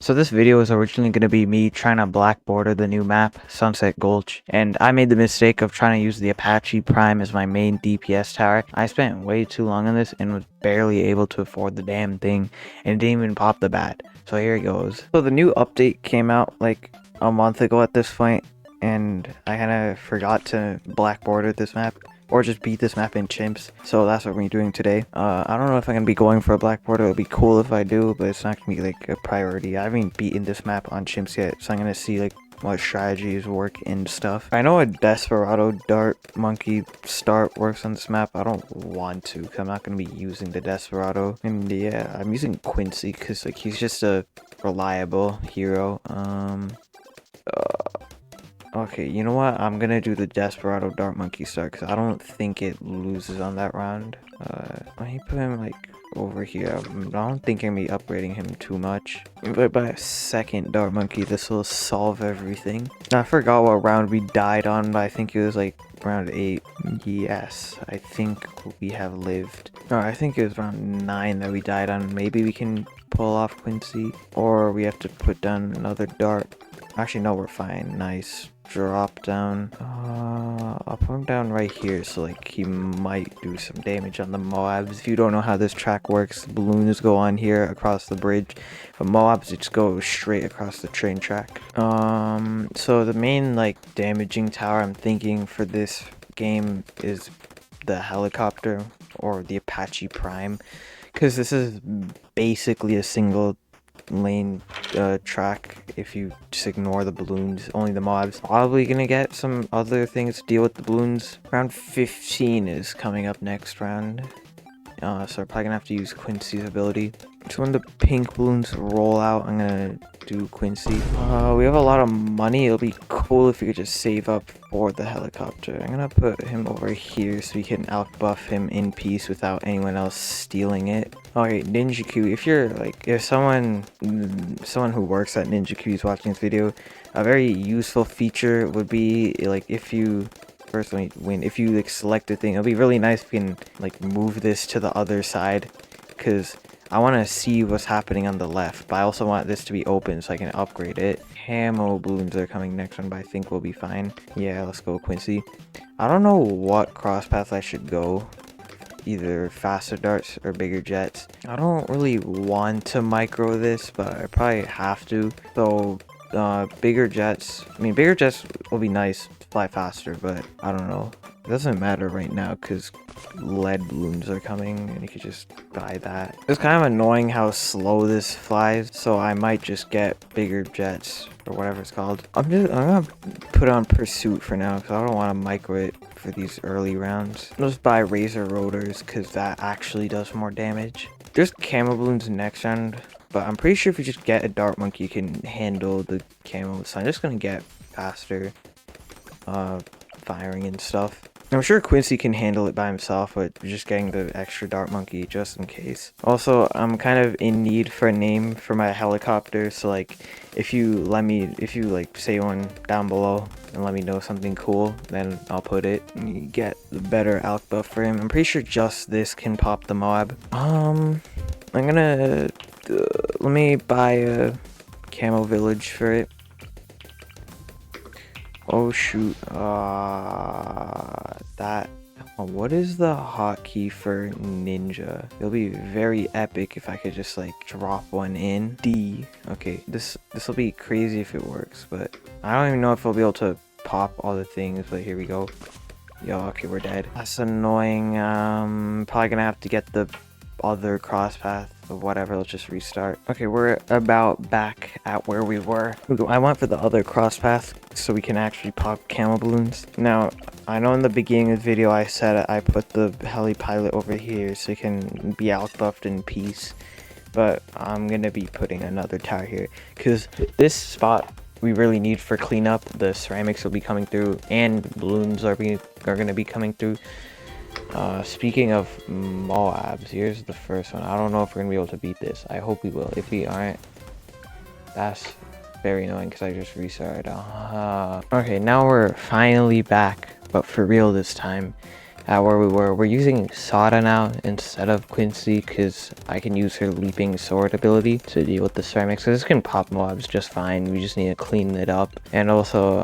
So this video is originally going to be me trying to black border the new map, Sunset Gulch, and I made the mistake of trying to use the Apache Prime as my main DPS tower. I spent way too long on this and was barely able to afford the damn thing, and it didn't even pop the bat. So here it goes. So the new update came out like a month ago at this point, and I kind of forgot to black border this map. Or just beat this map in chimps. So that's what we're doing today. I don't know if I'm gonna be going for a black border. It'll be cool if I do, but it's not gonna be like a priority. I haven't beaten this map on chimps yet, so I'm gonna see like what strategies work and stuff. I know a Desperado Dart Monkey start works on this map. I don't want to, because I'm not gonna be using the Desperado. And yeah, I'm using Quincy because like he's just a reliable hero. Okay, you know what? I'm gonna do the Desperado Dart Monkey start because I don't think it loses on that round. Let me put him like over here. I don't think I'm gonna be upgrading him too much. But by a second Dart Monkey, this will solve everything. Now, I forgot what round we died on, but I think it was like round 8. Yes, I think we have lived. No, I think it was round 9 that we died on. Maybe we can pull off Quincy, or we have to put down another dart. Actually, no, we're fine. Nice. Drop down. I'll put him down right here, so like he might do some damage on the Moabs. If you don't know how this track works, balloons go on here across the bridge, but Moabs just go straight across the train track. So the main like damaging tower I'm thinking for this game is the helicopter or the Apache Prime, because this is basically a single lane track. If you just ignore the balloons, only the mobs. Probably gonna get some other things to deal with the balloons. Round 15 is coming up next round, so we're probably gonna have to use Quincy's ability. So when the pink balloons roll out, I'm gonna do Quincy. We have a lot of money. It'll be cool if we could just save up for the helicopter. I'm gonna put him over here so we can outbuff him in peace without anyone else stealing it. Okay, Ninja Q. If you're like, if someone who works at Ninja Q is watching this video, a very useful feature would be like if you if you like select a thing, it'll be really nice if you can like move this to the other side, because I want to see what's happening on the left, but I also want this to be open so I can upgrade it. Camo balloons are coming next one, but I think we'll be fine. Yeah, let's go Quincy. I don't know what cross path I should go. Either faster darts or bigger jets. I don't really want to micro this, but I probably have to. So bigger jets, bigger jets will be nice to fly faster, but I don't know. It doesn't matter right now because lead balloons are coming and you could just buy that. It's kind of annoying how slow this flies, so I might just get bigger jets or whatever it's called. I'm gonna put on pursuit for now because I don't want to micro it for these early rounds. I'll just buy razor rotors because that actually does more damage. There's camo balloons next round, but I'm pretty sure if you just get a dart monkey, you can handle the camo. So I'm just gonna get faster firing and stuff. I'm sure Quincy can handle it by himself, but just getting the extra dart monkey just in case. Also, I'm kind of in need for a name for my helicopter, so like if you like say one down below and let me know something cool, then I'll put it and you get the better alk buff for him. I'm pretty sure just this can pop the Moab. I'm gonna let me buy a camo village for it. Oh shoot, what is the hotkey for ninja? It'll be very epic if I could just like drop one in. D. Okay, this will be crazy if it works, but I don't even know if I'll be able to pop all the things, but here we go. Yo, okay, we're dead. That's annoying. Probably gonna have to get the other cross path or whatever. Let's just restart. Okay, we're about back at where we were. I went for the other cross path so we can actually pop camo balloons. Now, I know in the beginning of the video I said I put the heli pilot over here so he can be out buffed in peace, but I'm gonna be putting another tower here because this spot we really need for cleanup. The ceramics will be coming through and balloons are gonna be coming through. Speaking of Moabs, here's the first one. I don't know if we're gonna be able to beat this. I hope we will. If we aren't, that's very annoying because I just restarted. Okay, now we're finally back, but for real this time. at where we were. We're using Sada now instead of Quincy because I can use her leaping sword ability to deal with the ceramics. So this can pop mobs just fine. We just need to clean it up. And also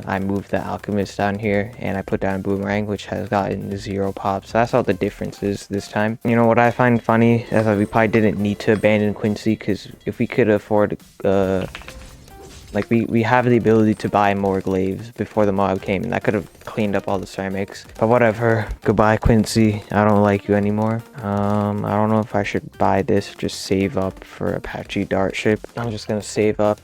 I moved the alchemist down here and I put down boomerang, which has gotten 0 pops. So that's all the difference is this time. You know what I find funny is that we probably didn't need to abandon Quincy, because if we could afford like we have the ability to buy more glaives before the mob came, and that could have cleaned up all the ceramics. But whatever. Goodbye, Quincy. I don't like you anymore. I don't know if I should buy this or just save up for Apache Dart ship. I'm just gonna save up.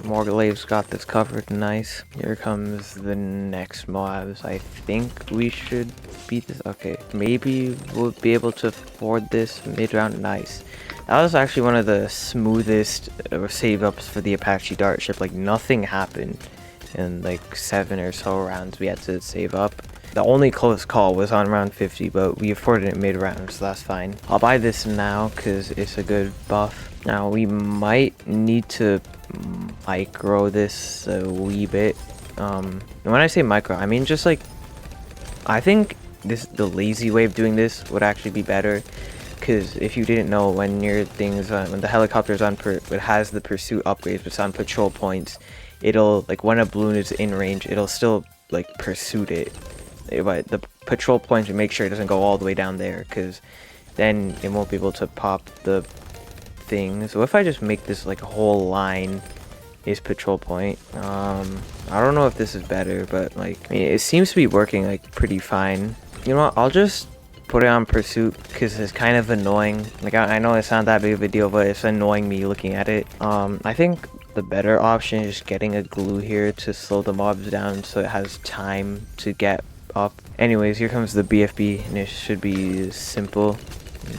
More glaives, got this covered. Nice. Here comes the next mobs. I think we should beat this. Okay, maybe we'll be able to afford this mid-round. Nice. That was actually one of the smoothest save ups for the Apache Dart ship. Like, nothing happened in like 7 or so rounds we had to save up. The only close call was on round 50, but we afforded it mid-round, so that's fine. I'll buy this now because it's a good buff. Now we might need to micro this a wee bit. And when I say micro, I mean just like, I think the lazy way of doing this would actually be better. Because if you didn't know, when your things when the helicopter's on it has the pursuit upgrades, but it's on patrol points, it'll, like, when a balloon is in range, it'll still like pursuit it, but the patrol points will make sure it doesn't go all the way down there, because then it won't be able to pop the thing. So if I just make this like a whole line is patrol point, I don't know if this is better, but like, I mean, it seems to be working like pretty fine. You know what, I'll just put it on pursuit because it's kind of annoying. Like, I know it's not that big of a deal, but it's annoying me looking at it. I think the better option is getting a glue here to slow the mobs down so it has time to get up. Anyways, here comes the BFB, and it should be simple.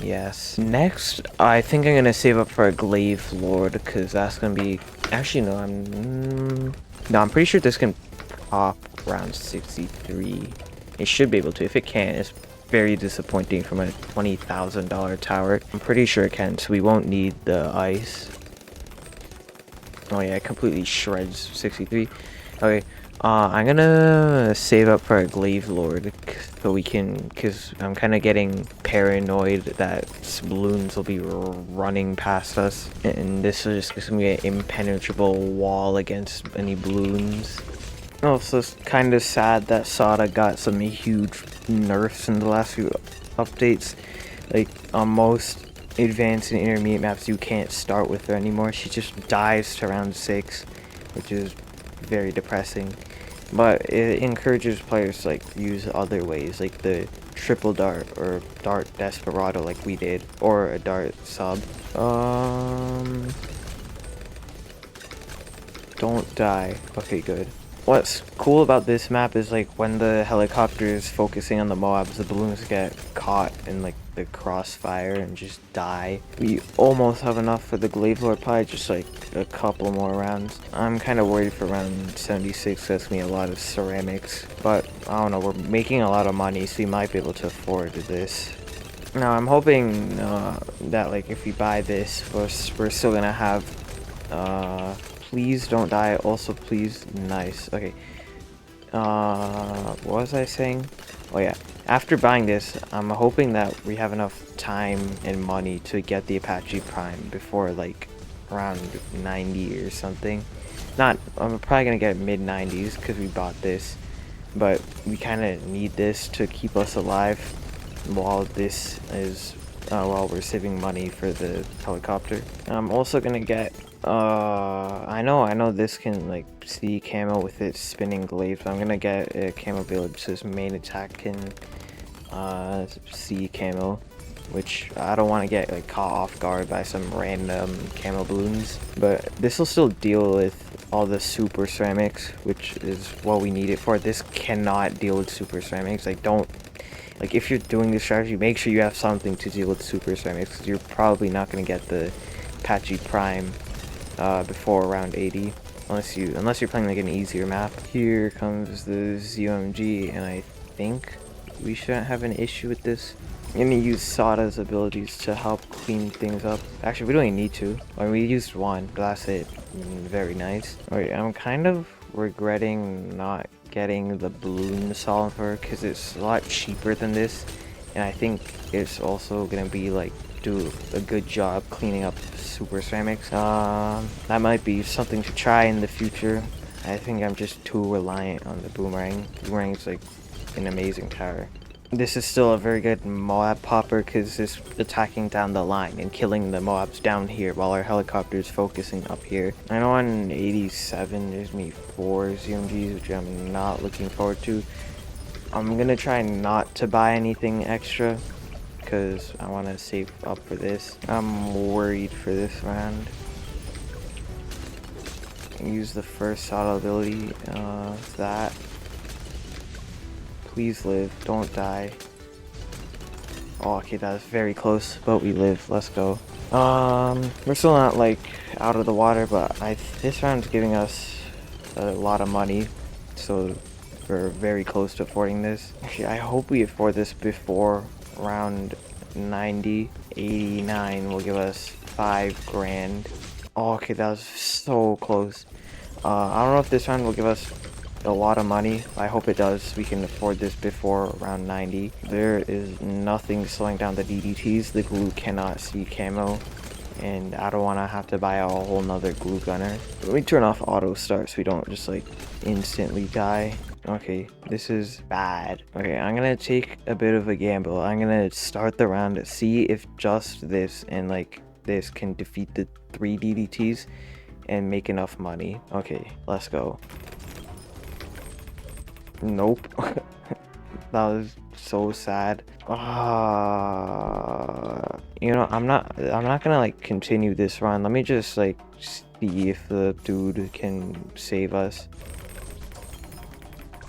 Yes. Next, I think I'm gonna save up for a glaive lord, because that's gonna be, actually no, I'm pretty sure this can pop around 63. It should be able to. If it can't, it's very disappointing from a $20,000 tower. I'm pretty sure it can, so we won't need the ice. Oh yeah, it completely shreds 63. Okay, I'm gonna save up for a glaive lord so we can, because I'm kind of getting paranoid that balloons will be running past us, and this is just gonna be an impenetrable wall against any balloons. Also, it's kind of sad that Sada got some huge nerfs in the last few updates. Like, on most advanced and intermediate maps, you can't start with her anymore. She just dies to round 6, which is very depressing. But it encourages players to like use other ways, like the triple dart or dart desperado like we did, or a dart sub. Don't die. Okay, good. What's cool about this map is, like, when the helicopter is focusing on the mobs, the balloons get caught in like the crossfire and just die. We almost have enough for the glaive lord, probably just like a couple more rounds. I'm kind of worried for round 76. That's gonna be a lot of ceramics, but I don't know, we're making a lot of money, so we might be able to afford this. Now I'm hoping that, like, if we buy this, we're still gonna have please don't die. Also, please. Nice. Okay. What was I saying? Oh yeah. After buying this, I'm hoping that we have enough time and money to get the Apache Prime before like around 90 or something. I'm probably gonna get mid 90s because we bought this, but we kind of need this to keep us alive while this is while we're saving money for the helicopter. I'm also gonna get I know this can like see camo with its spinning glaive, so I'm gonna get a camo build so his main attack can see camo, which I don't want to get like caught off guard by some random camo balloons. But this will still deal with all the super ceramics, which is what we need it for. This cannot deal with super ceramics. Like, don't, like, if you're doing this strategy, make sure you have something to deal with super ceramics, because you're probably not going to get the Apache Prime before around 80, unless you're playing like an easier map. Here comes the ZOMG, and I think we shouldn't have an issue with this. I'm gonna use Sada's abilities to help clean things up. Actually, we don't even need to. I mean, we used one, but that's it. Very nice. Alright, I'm kind of regretting not getting the balloon solver because it's a lot cheaper than this, and I think it's also gonna be like do a good job cleaning up super ceramics. That might be something to try in the future. I think I'm just too reliant on the boomerang. Boomerang's like an amazing tower. This is still a very good Moab popper because it's attacking down the line and killing the Moabs down here while our helicopter is focusing up here. I know on 87 there's me 4 ZMGs, which I'm not looking forward to. I'm gonna try not to buy anything extra because I want to save up for this. I'm worried for this round. Use the first auto ability, that. Please live, don't die. Oh, okay, that was very close, but we live. Let's go. We're still not like out of the water, but this round's giving us a lot of money, so we're very close to affording this. Actually, I hope we afford this before round 90. 89 will give us 5 grand. Oh, okay, that was so close. I don't know if this round will give us a lot of money. I hope it does. We can afford this before around 90. There is nothing slowing down the DDTs. The glue cannot see camo, and I don't want to have to buy a whole nother glue gunner. Let me turn off auto start so we don't just like instantly die. Okay, this is bad. Okay, I'm gonna take a bit of a gamble. I'm gonna start the round to see if just this and like this can defeat the 3 DDTs and make enough money. Okay, let's go. Nope. That was so sad. You know, I'm not gonna like continue this run. Let me just like see if the dude can save us.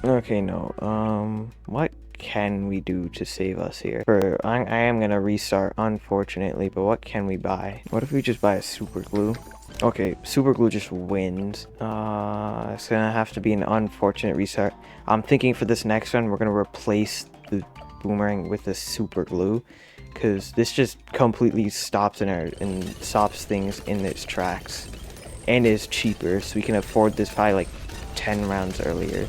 Okay, no. What can we do to save us here? I am gonna restart, unfortunately, but what can we buy? What if we just buy a super glue? Okay, super glue just wins. It's gonna have to be an unfortunate restart. I'm thinking for this next one, we're gonna replace the boomerang with the super glue, because this just completely stops and stops things in its tracks, and is cheaper, so we can afford this by like 10 rounds earlier.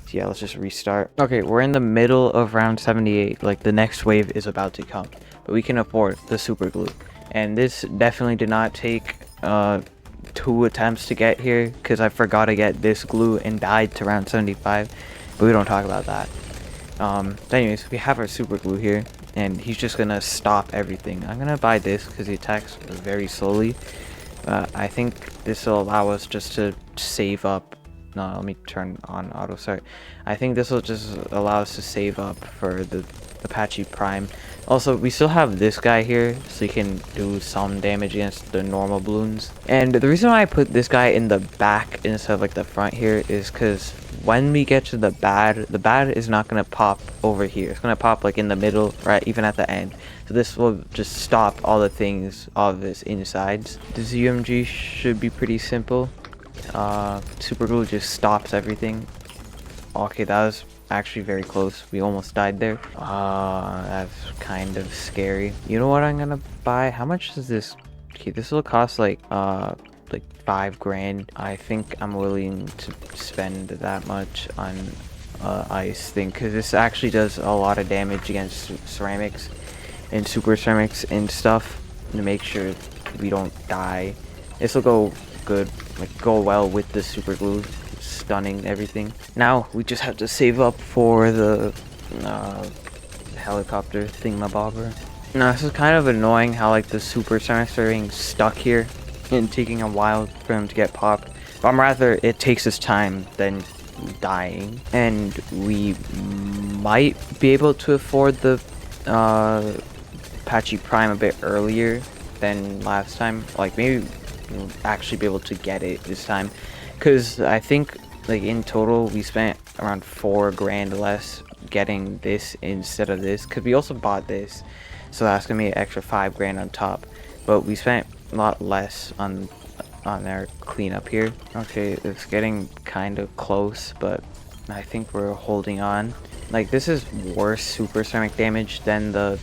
So yeah, let's just restart. Okay, we're in the middle of round 78. Like the next wave is about to come, but we can afford the super glue, and this definitely did not take 2 attempts to get here because I forgot to get this glue and died to round 75, but we don't talk about that. Anyways, we have our super glue here, and he's just gonna stop everything. I'm gonna buy this because he attacks very slowly. I think this will allow us just to save up. No, let me turn on auto start. I think this will just allow us to save up for the Apache Prime. Also, we still have this guy here, so he can do some damage against the normal balloons. And the reason why I put this guy in the back instead of like the front here is because when we get to the bad is not going to pop over here. It's going to pop like in the middle, right, even at the end. So this will just stop all the things, all of his insides. The ZMG should be pretty simple. Super glue just stops everything. Okay, that was actually very close. We almost died there. That's kind of scary. You know what I'm gonna buy? How much does this? Okay, this will cost like 5 grand. I think I'm willing to spend that much on ice thing, because this actually does a lot of damage against ceramics and super ceramics and stuff, to make sure we don't die. This will go good, like go well with the super glue, stunning everything. Now we just have to save up for the helicopter thingamabobber. Now this is kind of annoying how like the super ceramics are being stuck here and taking a while for him to get popped. But rather it takes us time than dying, and we might be able to afford the Apache Prime a bit earlier than last time. Like maybe we'll actually be able to get it this time, because I think like in total we spent around 4 grand less getting this instead of this, because we also bought this, so that's gonna be an extra 5 grand on top, but we spent a lot less on our cleanup here. Okay, it's getting kind of close, but I think we're holding on. Like this is worse super ceramic damage than the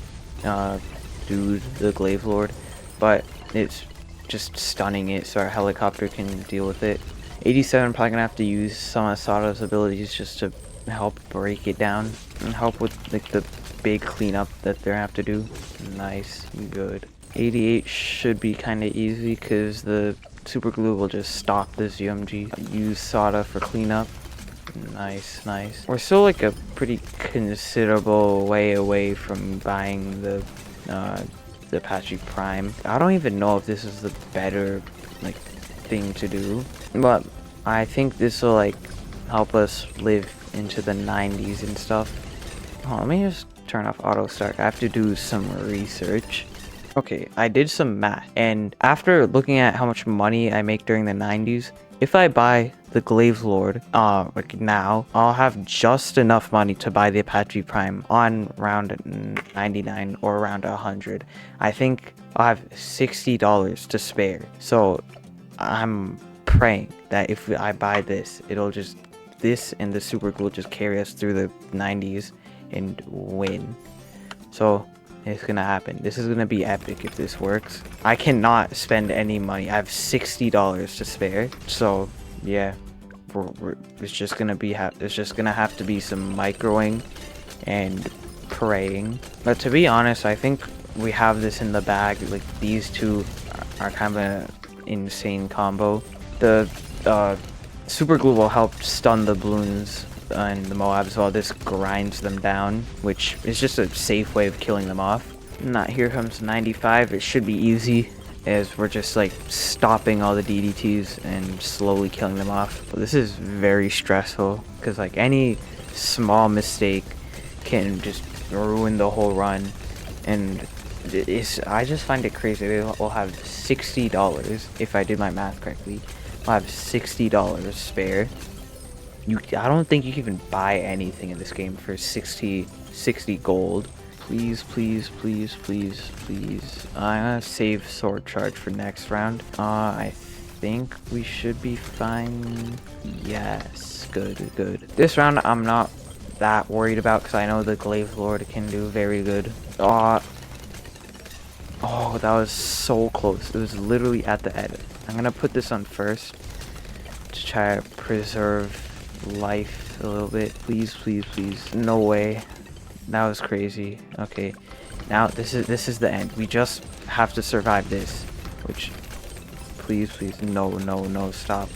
dude, the Glaive Lord, but it's just stunning it so our helicopter can deal with it. 87, probably gonna have to use some of Sato's abilities just to help break it down and help with like the big cleanup that they have to do. Nice, good. 88 should be kind of easy because the super glue will just stop this UMG. Use Sata for cleanup. Nice, nice. We're still like a pretty considerable way away from buying the Apache Prime. I don't even know if this is the better like thing to do, but I think this will like help us live into the 90s and stuff. Oh, let me just turn off auto start. I have to do some research. Okay, I did some math, and after looking at how much money I make during the 90s, if I buy the Glaive Lord, like now, I'll have just enough money to buy the Apache Prime on round 99 or around 100. I think I'll have $60 to spare. So I'm praying that if I buy this, it'll just, this and the super glue will just carry us through the 90s and win. So it's gonna happen. This is gonna be epic if this works. I cannot spend any money. I have $60 to spare. So yeah, it's just gonna be it's just gonna have to be some microing and praying. But to be honest, I think we have this in the bag. Like these two are kind of an insane combo. The super glue will help stun the Bloons and the Moabs while this grinds them down, which is just a safe way of killing them off. Not here comes 95. It should be easy as we're just like stopping all the DDTs and slowly killing them off. But this is very stressful because like any small mistake can just ruin the whole run, and I just find it crazy. We'll have $60 if I did my math correctly. I'll have $60 spare. I don't think you can even buy anything in this game for 60 gold. Please, please, please, please, please. I'm gonna save sword charge for next round. I think we should be fine. Yes, good, good. This round I'm not that worried about because I know the Glaive Lord can do very good. Oh, that was so close. It was literally at the end. I'm gonna put this on first to try to preserve life a little bit. Please, please, please. No way. That was crazy. Okay, now this is the end. We just have to survive this, which, please, please, no, no, no, stop.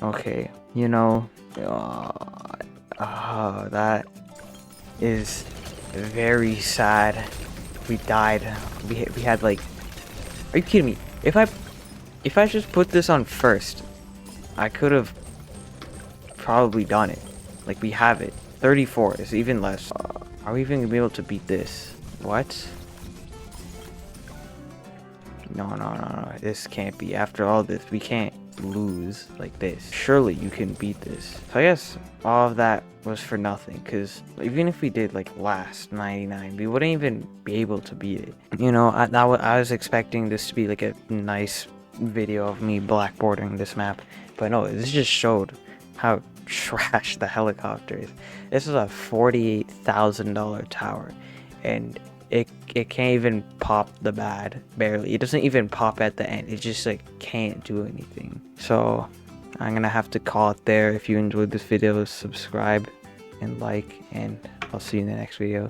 Okay, you know, that is very sad. We died. We had like, are you kidding me? If I just put this on first, I could have probably done it. Like, we have it. 34 is even less. Are we even gonna be able to beat this? What? No, no, no, no. This can't be. After all this, we can't lose like this. Surely you can beat this. So I guess all of that was for nothing, because even if we did like last 99, we wouldn't even be able to beat it. You know, I was expecting this to be like a nice video of me blackboarding this map, but no, this just showed how trash the helicopter is. This is a $48,000 tower, and it can't even pop the bad. Barely. It doesn't even pop at the end. It just like can't do anything. So I'm gonna have to call it there. If you enjoyed this video, subscribe and like, and I'll see you in the next video.